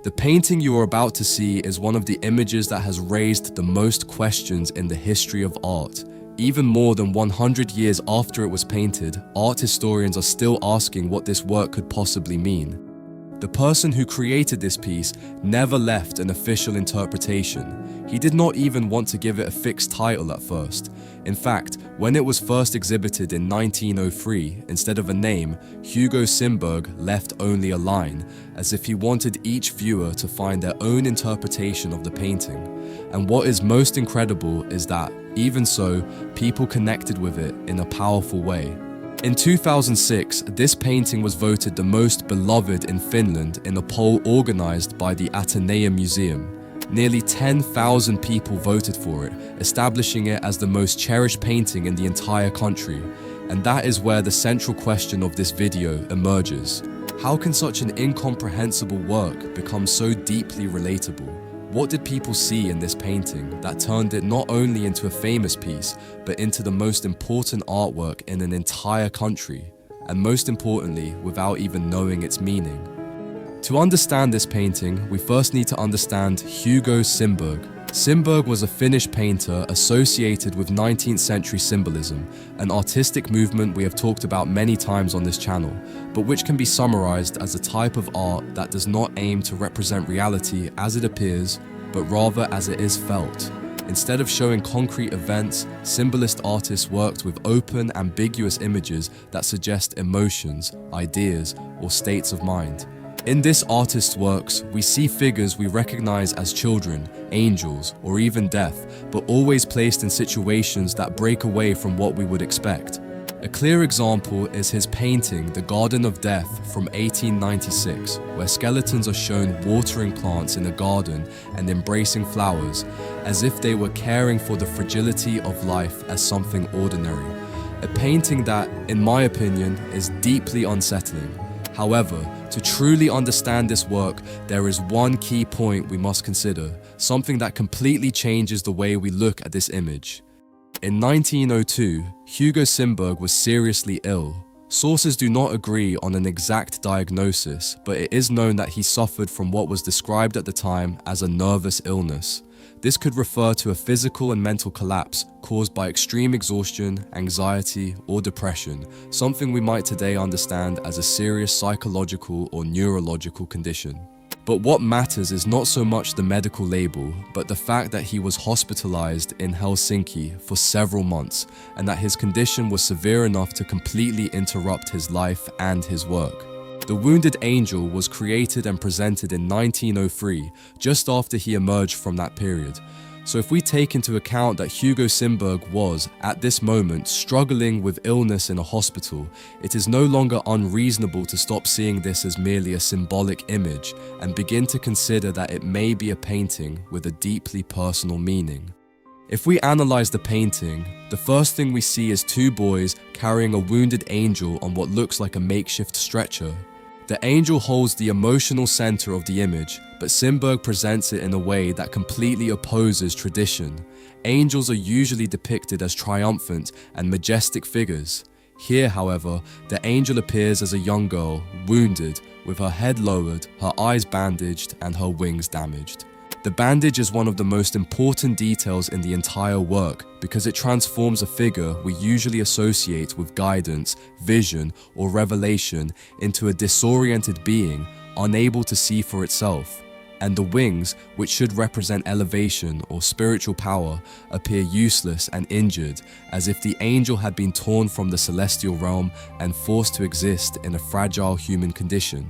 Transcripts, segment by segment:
The painting you are about to see is one of the images that has raised the most questions in the history of art. Even more than 100 years after it was painted, art historians are still asking what this work could possibly mean. The person who created this piece never left an official interpretation. He did not even want to give it a fixed title at first. In fact, when it was first exhibited in 1903, instead of a name, Hugo Simberg left only a line, as if he wanted each viewer to find their own interpretation of the painting. And what is most incredible is that, even so, people connected with it in a powerful way. In 2006, this painting was voted the most beloved in Finland in a poll organized by the Atheneum Museum. Nearly 10,000 people voted for it, establishing it as the most cherished painting in the entire country. And that is where the central question of this video emerges. How can such an incomprehensible work become so deeply relatable? What did people see in this painting that turned it not only into a famous piece, but into the most important artwork in an entire country, and most importantly, without even knowing its meaning? To understand this painting, we first need to understand Hugo Simberg. Simberg was a Finnish painter associated with 19th century symbolism, an artistic movement we have talked about many times on this channel, but which can be summarized as a type of art that does not aim to represent reality as it appears, but rather as it is felt. Instead of showing concrete events, symbolist artists worked with open, ambiguous images that suggest emotions, ideas, or states of mind. In this artist's works, we see figures we recognize as children, angels, or even death, but always placed in situations that break away from what we would expect. A clear example is his painting The Garden of Death from 1896, where skeletons are shown watering plants in a garden and embracing flowers, as if they were caring for the fragility of life as something ordinary. A painting that, in my opinion, is deeply unsettling. However, to truly understand this work, there is one key point we must consider, something that completely changes the way we look at this image. In 1902, Hugo Simberg was seriously ill. Sources do not agree on an exact diagnosis, but it is known that he suffered from what was described at the time as a nervous illness. This could refer to a physical and mental collapse caused by extreme exhaustion, anxiety, or depression, something we might today understand as a serious psychological or neurological condition. But what matters is not so much the medical label, but the fact that he was hospitalized in Helsinki for several months, and that his condition was severe enough to completely interrupt his life and his work. The Wounded Angel was created and presented in 1903, just after he emerged from that period. So if we take into account that Hugo Simberg was, at this moment, struggling with illness in a hospital, it is no longer unreasonable to stop seeing this as merely a symbolic image and begin to consider that it may be a painting with a deeply personal meaning. If we analyze the painting, the first thing we see is two boys carrying a wounded angel on what looks like a makeshift stretcher. The angel holds the emotional center of the image, but Simberg presents it in a way that completely opposes tradition. Angels are usually depicted as triumphant and majestic figures. Here, however, the angel appears as a young girl, wounded, with her head lowered, her eyes bandaged, and her wings damaged. The bandage is one of the most important details in the entire work because it transforms a figure we usually associate with guidance, vision, or revelation into a disoriented being, unable to see for itself. And the wings, which should represent elevation or spiritual power, appear useless and injured, as if the angel had been torn from the celestial realm and forced to exist in a fragile human condition.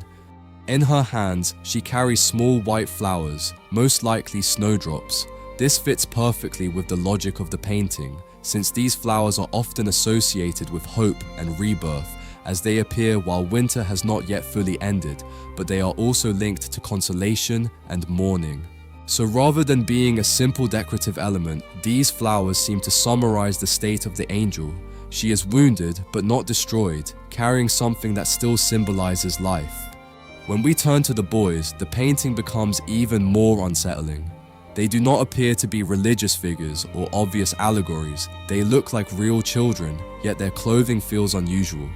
In her hands, she carries small white flowers, most likely snowdrops. This fits perfectly with the logic of the painting, since these flowers are often associated with hope and rebirth, as they appear while winter has not yet fully ended, but they are also linked to consolation and mourning. So rather than being a simple decorative element, these flowers seem to summarize the state of the angel. She is wounded but not destroyed, carrying something that still symbolizes life. When we turn to the boys, the painting becomes even more unsettling. They do not appear to be religious figures or obvious allegories. They look like real children, yet their clothing feels unusual.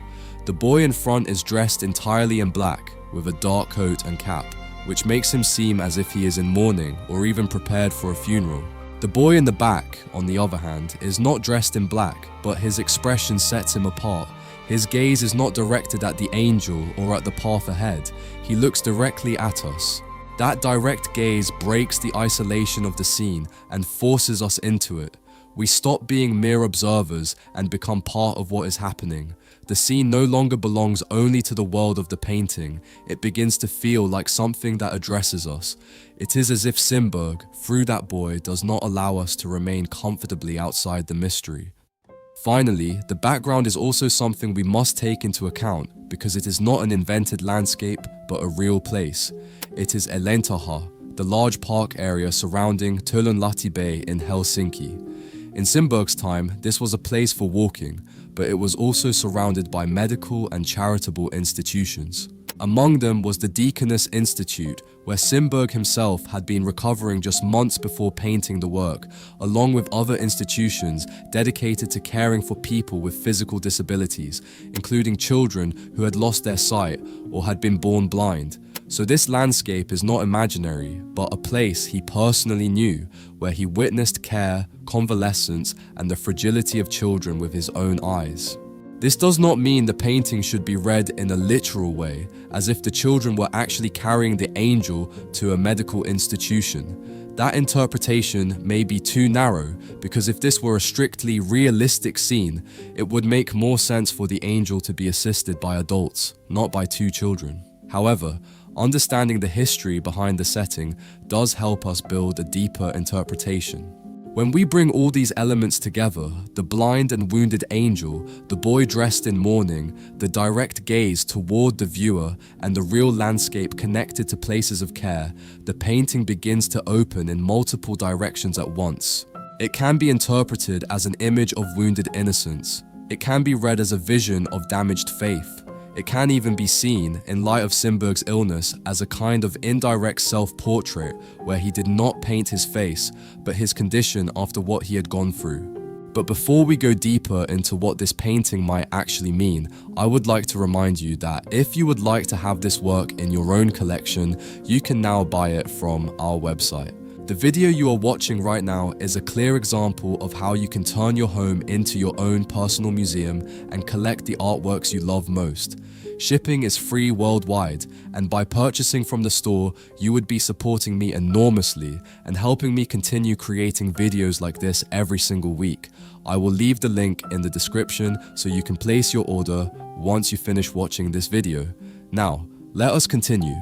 The boy in front is dressed entirely in black, with a dark coat and cap, which makes him seem as if he is in mourning or even prepared for a funeral. The boy in the back, on the other hand, is not dressed in black, but his expression sets him apart. His gaze is not directed at the angel or at the path ahead. He looks directly at us. That direct gaze breaks the isolation of the scene and forces us into it. We stop being mere observers and become part of what is happening. The scene no longer belongs only to the world of the painting. It begins to feel like something that addresses us. It is as if Simberg, through that boy, does not allow us to remain comfortably outside the mystery. Finally, the background is also something we must take into account because it is not an invented landscape, but a real place. It is Eläintarha, the large park area surrounding Töölönlahti Bay in Helsinki. In Simberg's time, this was a place for walking, but it was also surrounded by medical and charitable institutions. Among them was the Deaconess Institute, where Simberg himself had been recovering just months before painting the work, along with other institutions dedicated to caring for people with physical disabilities, including children who had lost their sight or had been born blind. So this landscape is not imaginary, but a place he personally knew, where he witnessed care, convalescence, and the fragility of children with his own eyes. This does not mean the painting should be read in a literal way, as if the children were actually carrying the angel to a medical institution. That interpretation may be too narrow, because if this were a strictly realistic scene, it would make more sense for the angel to be assisted by adults, not by two children. However, understanding the history behind the setting does help us build a deeper interpretation. When we bring all these elements together, the blind and wounded angel, the boy dressed in mourning, the direct gaze toward the viewer, and the real landscape connected to places of care, the painting begins to open in multiple directions at once. It can be interpreted as an image of wounded innocence. It can be read as a vision of damaged faith. It can even be seen, in light of Simberg's illness, as a kind of indirect self-portrait where he did not paint his face, but his condition after what he had gone through. But before we go deeper into what this painting might actually mean, I would like to remind you that if you would like to have this work in your own collection, you can now buy it from our website. The video you are watching right now is a clear example of how you can turn your home into your own personal museum and collect the artworks you love most. Shipping is free worldwide, and by purchasing from the store, you would be supporting me enormously and helping me continue creating videos like this every single week. I will leave the link in the description so you can place your order once you finish watching this video. Now, let us continue.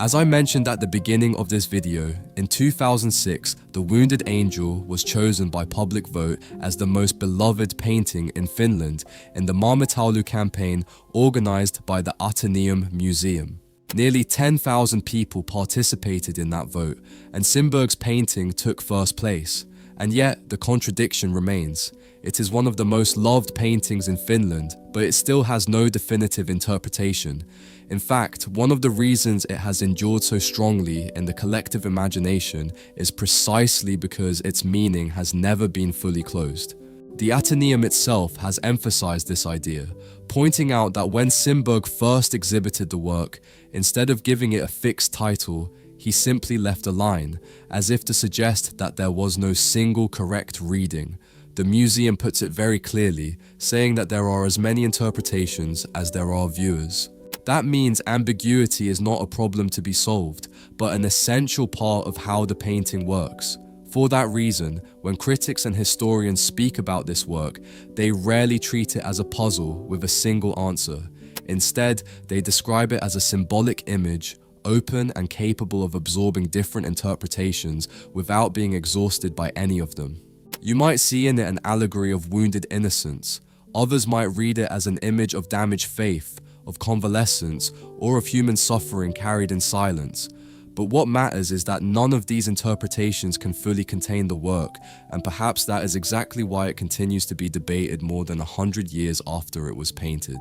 As I mentioned at the beginning of this video, in 2006, The Wounded Angel was chosen by public vote as the most beloved painting in Finland in the Maailmantaulu campaign organized by the Atheneum Museum. Nearly 10,000 people participated in that vote, and Simberg's painting took first place. And yet, the contradiction remains. It is one of the most loved paintings in Finland, but it still has no definitive interpretation. In fact, one of the reasons it has endured so strongly in the collective imagination is precisely because its meaning has never been fully closed. The Atheneum itself has emphasized this idea, pointing out that when Simberg first exhibited the work, instead of giving it a fixed title, he simply left a line, as if to suggest that there was no single correct reading. The museum puts it very clearly, saying that there are as many interpretations as there are viewers. That means ambiguity is not a problem to be solved, but an essential part of how the painting works. For that reason, when critics and historians speak about this work, they rarely treat it as a puzzle with a single answer. Instead, they describe it as a symbolic image, open and capable of absorbing different interpretations without being exhausted by any of them. You might see in it an allegory of wounded innocence. Others might read it as an image of damaged faith, of convalescence, or of human suffering carried in silence. But what matters is that none of these interpretations can fully contain the work, and perhaps that is exactly why it continues to be debated more than 100 years after it was painted.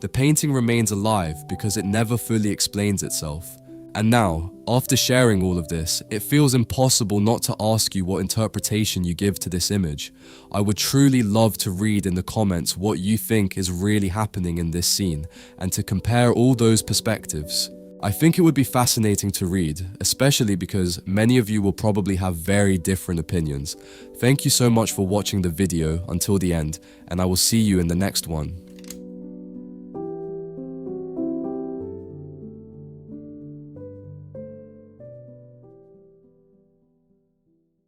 The painting remains alive because it never fully explains itself. And now, after sharing all of this, it feels impossible not to ask you what interpretation you give to this image. I would truly love to read in the comments what you think is really happening in this scene, and to compare all those perspectives. I think it would be fascinating to read, especially because many of you will probably have very different opinions. Thank you so much for watching the video until the end, and I will see you in the next one.